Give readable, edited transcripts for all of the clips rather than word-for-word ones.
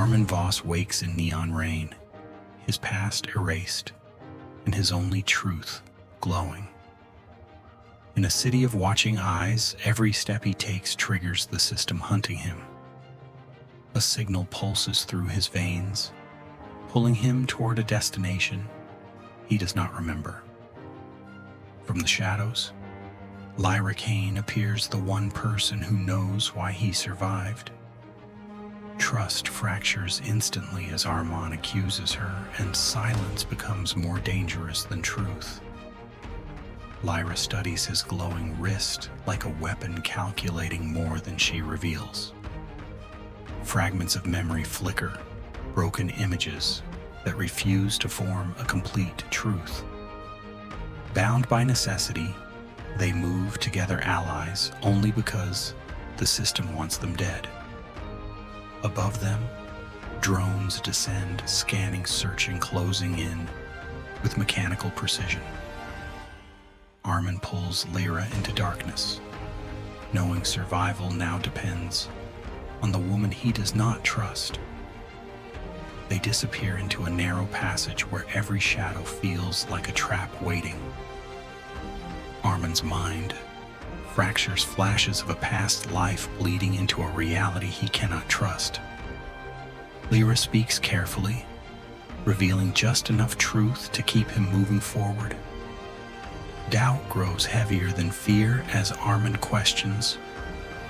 Arman Voss wakes in neon rain, his past erased, and his only truth glowing. In a city of watching eyes, every step he takes triggers the system hunting him. A signal pulses through his veins, pulling him toward a destination he does not remember. From the shadows, Lyra Kane appears, the one person who knows why he survived. Trust fractures instantly as Arman accuses her, and silence becomes more dangerous than truth. Lyra studies his glowing wrist like a weapon, calculating more than she reveals. Fragments of memory flicker, broken images that refuse to form a complete truth. Bound by necessity, they move together, allies only because the system wants them dead. Above them, drones descend, scanning, searching, closing in with mechanical precision. Arman pulls Lyra into darkness, knowing survival now depends on the woman he does not trust. They disappear into a narrow passage where every shadow feels like a trap waiting. Arman's mind fractures, flashes of a past life bleeding into a reality he cannot trust. Lyra speaks carefully, revealing just enough truth to keep him moving forward. Doubt grows heavier than fear as Arman questions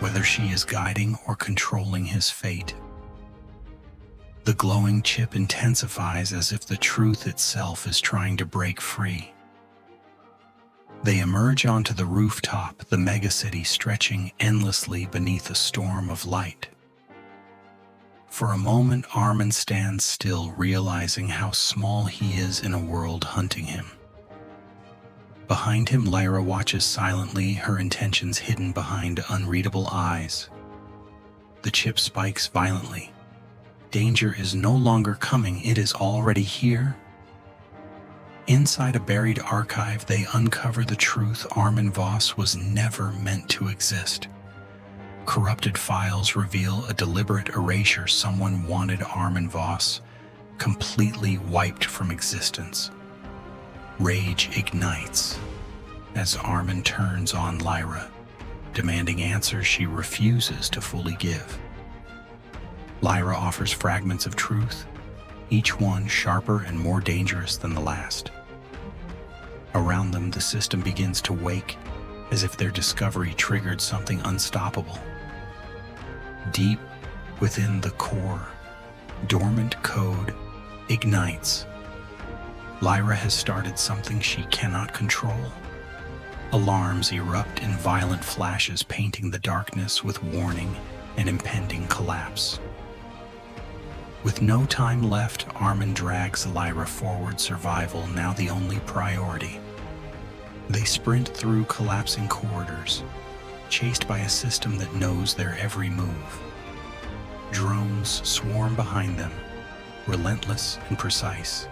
whether she is guiding or controlling his fate. The glowing chip intensifies as if the truth itself is trying to break free. They emerge onto the rooftop, the megacity stretching endlessly beneath a storm of light. For a moment, Arman stands still, realizing how small he is in a world hunting him. Behind him, Lyra watches silently, her intentions hidden behind unreadable eyes. The chip spikes violently. Danger is no longer coming, it is already here. Inside a buried archive, they uncover the truth: Arman Voss was never meant to exist. Corrupted files reveal a deliberate erasure. Someone wanted Arman Voss completely wiped from existence. Rage ignites as Arman turns on Lyra, demanding answers she refuses to fully give. Lyra offers fragments of truth, each one sharper and more dangerous than the last. Around them, the system begins to wake, as if their discovery triggered something unstoppable. Deep within the core, dormant code ignites. Lyra has started something she cannot control. Alarms erupt in violent flashes, painting the darkness with warning and impending collapse. With no time left, Arman drags Lyra forward, survival now the only priority. They sprint through collapsing corridors, chased by a system that knows their every move. Drones swarm behind them, relentless and precise,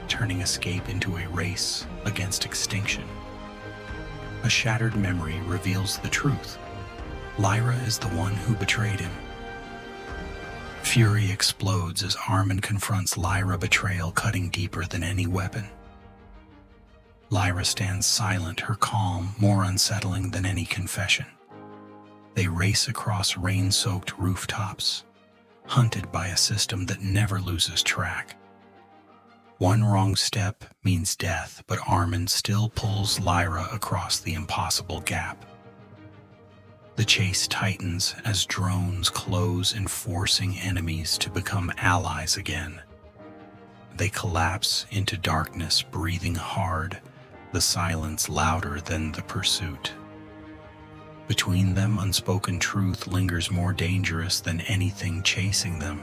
turning escape into a race against extinction. A shattered memory reveals the truth. Lyra is the one who betrayed him. Fury explodes as Arman confronts Lyra, betrayal cutting deeper than any weapon. Lyra stands silent, her calm more unsettling than any confession. They race across rain-soaked rooftops, hunted by a system that never loses track. One wrong step means death, but Arman still pulls Lyra across the impossible gap. The chase tightens as drones close in, forcing enemies to become allies again. They collapse into darkness, breathing hard, the silence louder than the pursuit. Between them, unspoken truth lingers, more dangerous than anything chasing them.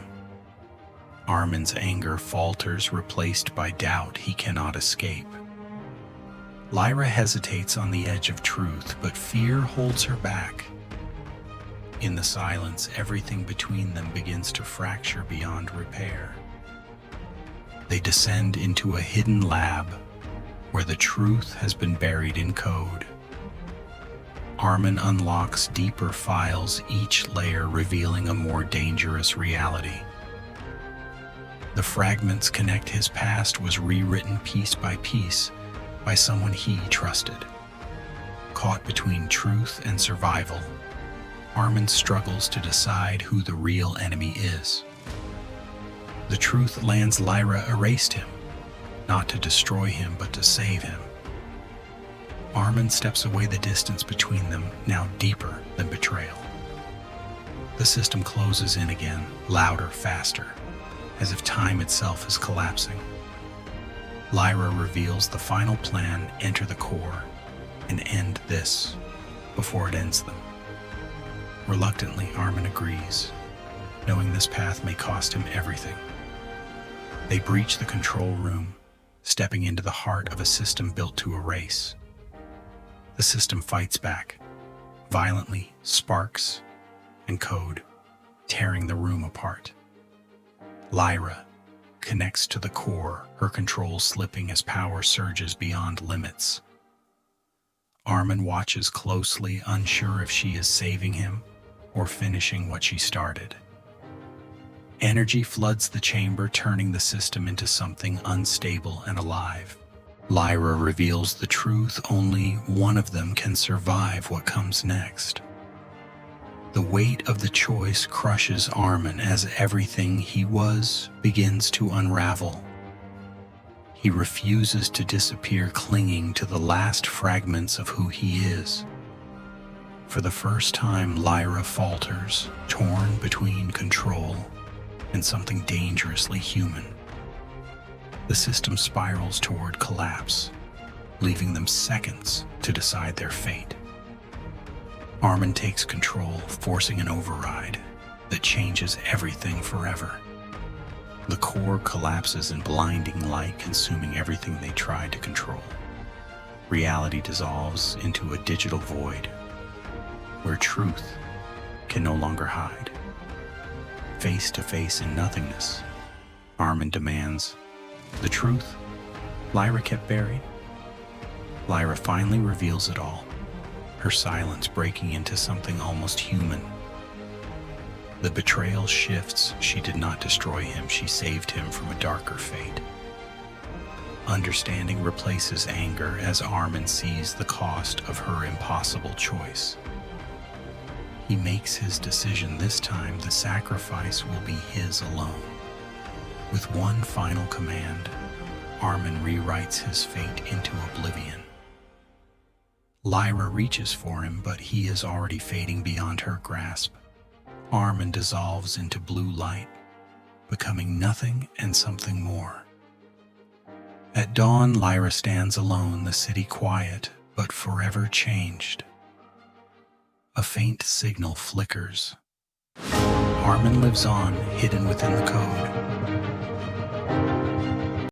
Arman's anger falters, replaced by doubt he cannot escape. Lyra hesitates on the edge of truth, but fear holds her back. In the silence, everything between them begins to fracture beyond repair. They descend into a hidden lab where the truth has been buried in code. Arman unlocks deeper files, each layer revealing a more dangerous reality. The fragments connect his past was rewritten piece by piece by someone he trusted. Caught between truth and survival, Arman struggles to decide who the real enemy is. The truth lands Lyra erased him, not to destroy him but to save him. Arman steps away, the distance between them now deeper than betrayal. The system closes in again, louder, faster, as if time itself is collapsing. Lyra reveals the final plan: enter the core and end this before it ends them. Reluctantly, Arman agrees, knowing this path may cost him everything. They breach the control room, stepping into the heart of a system built to erase. The system fights back, violently, sparks and code, tearing the room apart. Lyra connects to the core, her control slipping as power surges beyond limits. Arman watches closely, unsure if she is saving him or finishing what she started. Energy floods the chamber, turning the system into something unstable and alive. Lyra reveals the truth: only one of them can survive what comes next. The weight of the choice crushes Arman as everything he was begins to unravel. He refuses to disappear, clinging to the last fragments of who he is. For the first time, Lyra falters, torn between control and something dangerously human. The system spirals toward collapse, leaving them seconds to decide their fate. Arman takes control, forcing an override that changes everything forever. The core collapses in blinding light, consuming everything they tried to control. Reality dissolves into a digital void, where truth can no longer hide. Face to face in nothingness, Arman demands the truth Lyra kept buried. Lyra finally reveals it all, her silence breaking into something almost human. The betrayal shifts. She did not destroy him, she saved him from a darker fate. Understanding replaces anger as Arman sees the cost of her impossible choice. He makes his decision. This time, the sacrifice will be his alone. With one final command, Arman rewrites his fate into oblivion. Lyra reaches for him, but he is already fading beyond her grasp. Arman dissolves into blue light, becoming nothing and something more. At dawn, Lyra stands alone, the city quiet, but forever changed. A faint signal flickers. Arman lives on, hidden within the code.